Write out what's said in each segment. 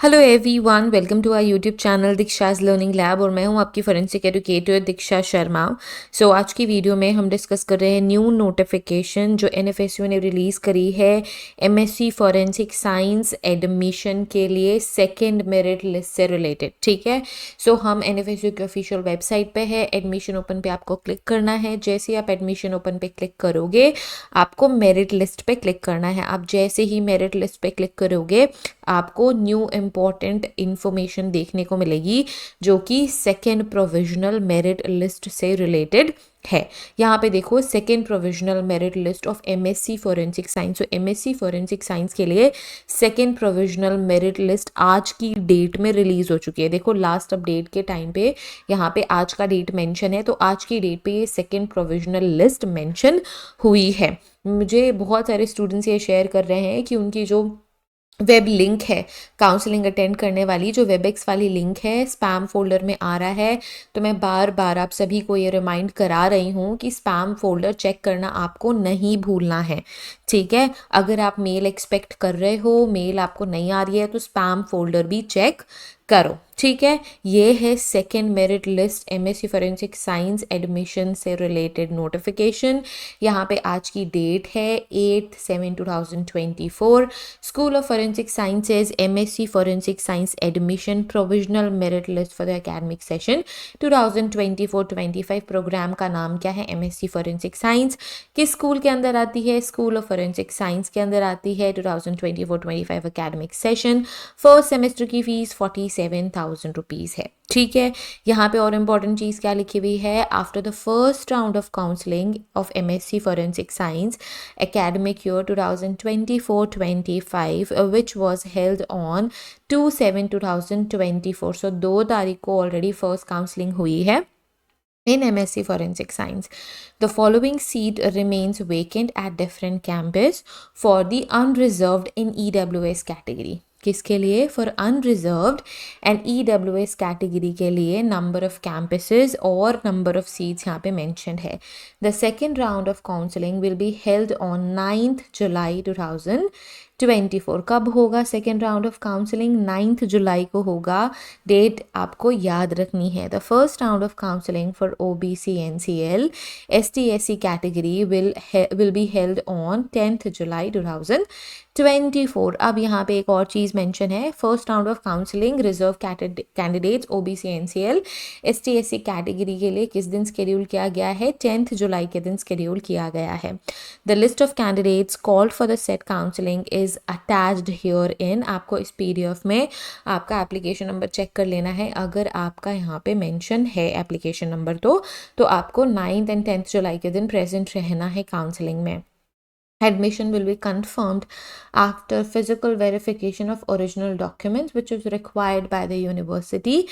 Hello everyone, welcome to our YouTube channel Diksha's learning lab और मैं हूं आपकी फोरेंसिक एजुकेटर दीक्षा शर्मा। आज की वीडियो में हम डिस्कस कर रहे हैं न्यू नोटिफिकेशन जो एनएफएसयू ने रिलीज़ करी है एमएससी फॉरेंसिक साइंस एडमिशन के लिए सेकंड मेरिट लिस्ट से रिलेटेड। ठीक है, हम एनएफएसयू के ऑफिशियल वेबसाइट पे है, एडमिशन ओपन पे आपको क्लिक करना है। जैसे ही आप एडमिशन ओपन पे क्लिक करोगे आपको मेरिट लिस्ट पे क्लिक करना है। आप जैसे ही मेरिट लिस्ट पे क्लिक करोगे आपको न्यू इम्पॉर्टेंट इंफॉर्मेशन देखने को मिलेगी जो कि सेकेंड प्रोविजनल मेरिट लिस्ट से रिलेटेड है। यहाँ पे देखो, second provisional merit list of MSc forensic science. तो एमएससी फॉरेंसिक साइंस के लिए सेकेंड प्रोविजनल मेरिट लिस्ट आज की डेट में रिलीज हो चुकी है। देखो, लास्ट अपडेट के टाइम पे यहाँ पे आज का डेट मेंशन है, तो आज की डेट पे ये सेकेंड प्रोविजनल लिस्ट मेंशन हुई है। मुझे बहुत सारे स्टूडेंट्स ये शेयर कर रहे हैं कि उनकी जो वेब लिंक है काउंसलिंग अटेंड करने वाली, जो वेबएक्स वाली लिंक है, स्पैम फोल्डर में आ रहा है। तो मैं बार बार आप सभी को ये रिमाइंड करा रही हूँ कि स्पैम फोल्डर चेक करना आपको नहीं भूलना है। ठीक है, अगर आप मेल एक्सपेक्ट कर रहे हो, मेल आपको नहीं आ रही है, तो स्पैम फोल्डर भी चेक करो। ठीक है, ये है second merit list MSc forensic science admission से रिलेटेड नोटिफिकेशन। यहाँ पे आज की डेट है 8/7/2024। School of forensic sciences MSc forensic science admission provisional merit list for the academic session 2024-25। Program का नाम क्या है? MSc forensic science. किस स्कूल के अंदर आती है? स्कूल ऑफ फॉरेंसिक साइंस के अंदर आती है। 2024-25 एकेडमिक सेशन। फर्स्ट सेमेस्टर की फीस 47,000 रुपीज़ है। ठीक है, यहाँ पे और इम्पॉर्टेंट चीज़ क्या लिखी हुई है? After the first round of counselling of MSc forensic science academic year 2024-25 which was held on 2/7/2024। सो 2 तारीख को ऑलरेडी फर्स्ट काउंसलिंग हुई है in MSc Forensic Science. The following seat remains vacant at different campus for the unreserved in EWS category. किसके लिए? For unreserved and EWS category के लिए number of campuses और number of seats यहाँ पे mentioned है। The second round of counselling will be held on 9th जुलाई 2024। कब होगा second round of counselling? 9th जुलाई को होगा। डेट आपको याद रखनी है। The first round of counselling for OBC NCL ST/SC category will be held on 10th जुलाई 2024। अब यहाँ पे एक और चीज़ मेंशन है। First round of counselling reserve candidates OBC NCL ST/SC category के लिए किस दिन शेड्यूल किया गया है? 10th जुलाई के दिन शेड्यूल किया गया है। The list of candidates called for the set counselling is attached here in. आपको इस PDF में आपका एप्लीकेशन नंबर चेक कर लेना है। अगर आपका यहाँ पे मेंशन है एप्लीकेशन नंबर तो आपको 9th and 10th जुलाई के दिन प्रेजेंट रहना है काउंसलिंग में। Admission will be confirmed after physical verification of original documents which is required by the university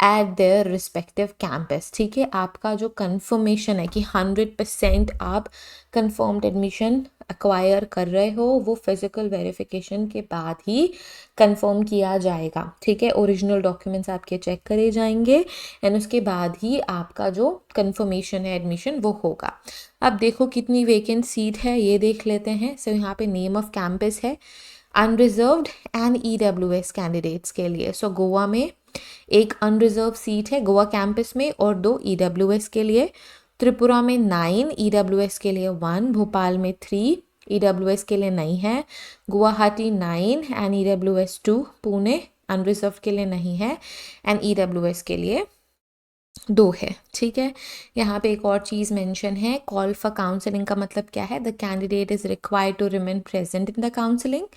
at their respective campus। ठीक है, आपका जो confirmation है कि 100% आप confirmed admission acquire कर रहे हो वो physical verification के बाद ही confirm किया जाएगा। ठीक है, ओरिजिनल डॉक्यूमेंट्स आपके चेक करे जाएंगे एंड उसके बाद ही आपका जो confirmation है एडमिशन वो होगा। अब देखो कितनी वेकेंट सीट है ये देख लेते हैं। यहाँ पे नेम ऑफ कैंपस है अनरिजर्व्ड एंड EWS कैंडिडेट्स के लिए। गोवा में एक अनरिजर्व सीट है गोवा कैंपस में और 2 EWS के लिए। त्रिपुरा में 9, EWS के लिए 1, भोपाल में 3, EWS के लिए नहीं है, Guwahati 9 and EWS 2, Pune unreserved के लिए नहीं है एंड EWS के लिए 2 है। ठीक है, यहाँ पे एक और चीज़ मेंशन है। कॉल फॉर काउंसलिंग का मतलब क्या है? The candidate is required to remain present in the counselling.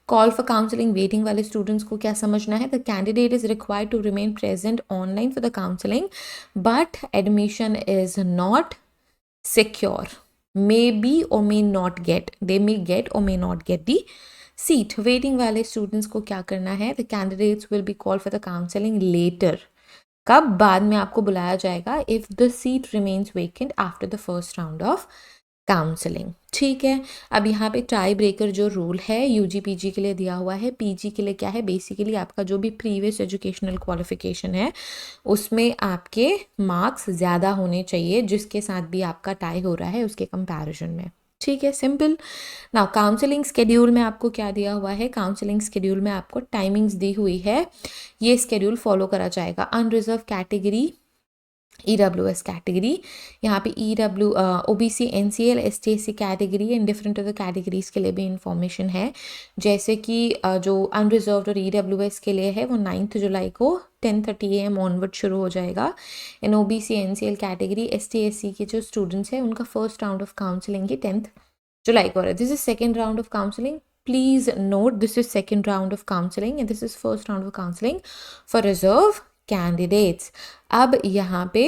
Call for counselling waiting वाले स्टूडेंट्स को क्या समझना है? The candidate is required to remain present online for the counselling but admission is not secure, may be और may not get, they may get और may not get the seat. Waiting वाले students को क्या करना है? The candidates will be called for the counselling letter. कब? बाद में आपको बुलाया जाएगा if the seat remains vacant after the first round of counselling. ठीक है, अब यहाँ पे टाई ब्रेकर जो रूल है UG PG के लिए दिया हुआ है। PG के लिए क्या है? बेसिकली आपका जो भी प्रीवियस एजुकेशनल क्वालिफिकेशन है उसमें आपके मार्क्स ज़्यादा होने चाहिए जिसके साथ भी आपका टाई हो रहा है उसके कंपैरिजन में। ठीक है, सिंपल। नाउ काउंसलिंग स्केड्यूल में आपको क्या दिया हुआ है, काउंसलिंग स्केड्यूल में आपको टाइमिंग्स दी हुई है, ये स्केड्यूल फॉलो करा जाएगा। अनरिजर्व कैटेगरी, EWS कैटेगरी, यहाँ पे EW OBC NCL ST/SC category and different other categories के लिए भी इंफॉर्मेशन है। जैसे कि जो अनरिजर्व्ड और EWS के लिए है वो 9 जुलाई को 10:30 AM ऑनवर्ड शुरू हो जाएगा। इन OBC NCL कैटेगरी ST/SC के जो स्टूडेंट्स हैं उनका फर्स्ट राउंड ऑफ काउंसलिंग ही 10 जुलाई को है। This is second round of counselling, please note this is second round of counselling and this is first round of counselling for reserve candidates. अब यहाँ पे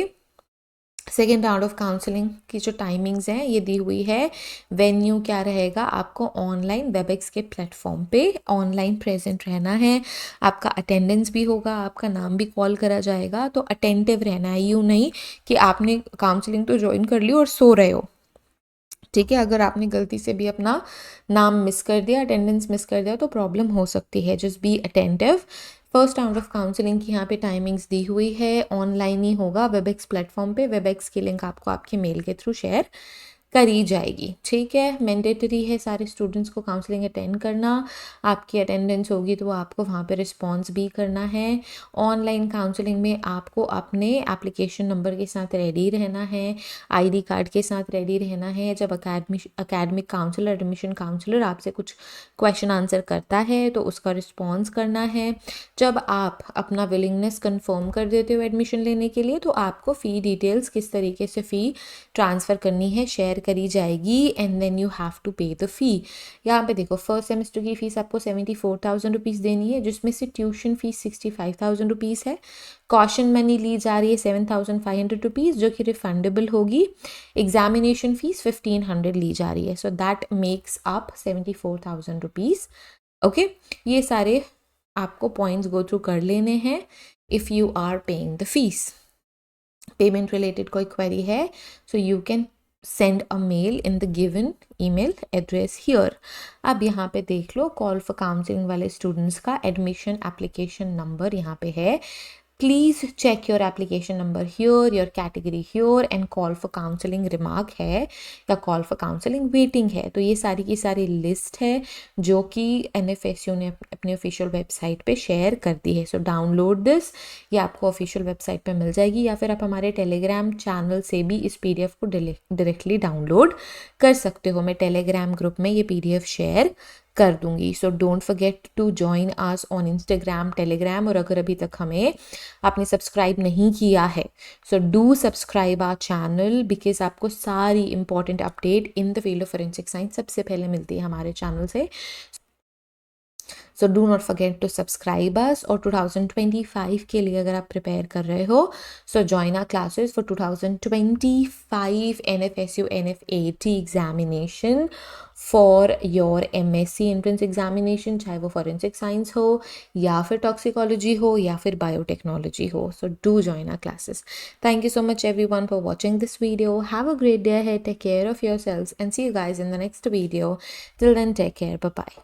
second round of counselling की जो timings हैं ये दी हुई है। वेन्यू क्या रहेगा, आपको ऑनलाइन वेबएक्स के प्लेटफॉर्म पे ऑनलाइन प्रेजेंट रहना है, आपका अटेंडेंस भी होगा, आपका नाम भी कॉल करा जाएगा, तो अटेंटिव रहना है। यूँ नहीं कि आपने काउंसलिंग तो ज्वाइन कर ली और सो रहे हो, ठीक है। अगर आपने गलती से भी अपना नाम मिस कर दिया, अटेंडेंस मिस कर दिया तो प्रॉब्लम हो सकती है। Just be attentive. First round of counselling की यहाँ पे टाइमिंग्स दी हुई है, ऑनलाइन ही होगा वेबएक्स प्लेटफॉर्म पे। वेबएक्स की लिंक आपको आपके मेल के थ्रू शेयर करी जाएगी, ठीक है। मैंडेटरी है सारे स्टूडेंट्स को काउंसलिंग अटेंड करना, आपकी अटेंडेंस होगी तो आपको वहाँ पे रिस्पॉन्स भी करना है। ऑनलाइन काउंसलिंग में आपको अपने एप्लीकेशन नंबर के साथ रेडी रहना है, ID कार्ड के साथ रेडी रहना है। जब अकेडमिक काउंसलर, एडमिशन काउंसलर आपसे कुछ क्वेश्चन आंसर करता है तो उसका रिस्पॉन्स करना है। जब आप अपना विलिंगनेस कंफर्म कर देते हो एडमिशन लेने के लिए तो आपको फ़ी डिटेल्स, किस तरीके से फ़ी ट्रांसफ़र करनी है, शेयर करी जाएगी and then you have to pay the fee. यहाँ पे देखो फर्स्ट सेमेस्टर की फ़ीस आपको 74,000 रुपीज़ देनी है, जिसमें से ट्यूशन फ़ीस 65,000 रुपीज़ है। कॉशन मनी ली जा रही है 7,500 रुपीज़ जो कि रिफंडेबल होगी। एग्जामिनेशन फ़ीस 1,500 ली जा रही है, so that makes up 74,000 rupees. Okay, ये सारे आपको पॉइंट्स गो थ्रू कर लेने हैं if you are paying the fees. Payment related कोई क्वेरी है so you can send a mail in the given email address here। अब यहाँ पे देख लो कॉल फॉर काउंसलिंग वाले स्टूडेंट्स का एडमिशन एप्लीकेशन नंबर यहाँ पे है। Please check your application number here, your category here and call for counselling remark है या कॉल फॉर काउंसलिंग वेटिंग है। तो ये सारी की सारी लिस्ट है जो कि NFSU ने अपने ऑफिशियल वेबसाइट पे शेयर कर दी है। सो डाउनलोड दिस, ये आपको ऑफिशियल वेबसाइट पे मिल जाएगी या फिर आप हमारे टेलीग्राम चैनल से भी इस PDF को डायरेक्टली डाउनलोड कर सकते हो। मैं टेलीग्राम ग्रुप में ये PDF शेयर कर दूंगी। So don't forget to join us on Instagram, Telegram, और अगर अभी तक हमें आपने सब्सक्राइब नहीं किया है so do subscribe our channel because आपको सारी important update in the field of forensic science सबसे पहले मिलती है हमारे चैनल से। So do not forget to subscribe us. और 2025 के लिए अगर आप प्रिपेयर कर रहे हो so join our classes for 2025 NFSU NF80 examination for your MSc entrance examination, चाहे वो फॉरेंसिक साइंस हो या फिर टॉक्सिकोलॉजी हो या फिर बायोटेक्नोलॉजी हो। So do join our classes. Thank you so much everyone for watching this video. Have a great day ahead. Take care of yourselves and see you guys in the next video. Till then, take care. Bye bye.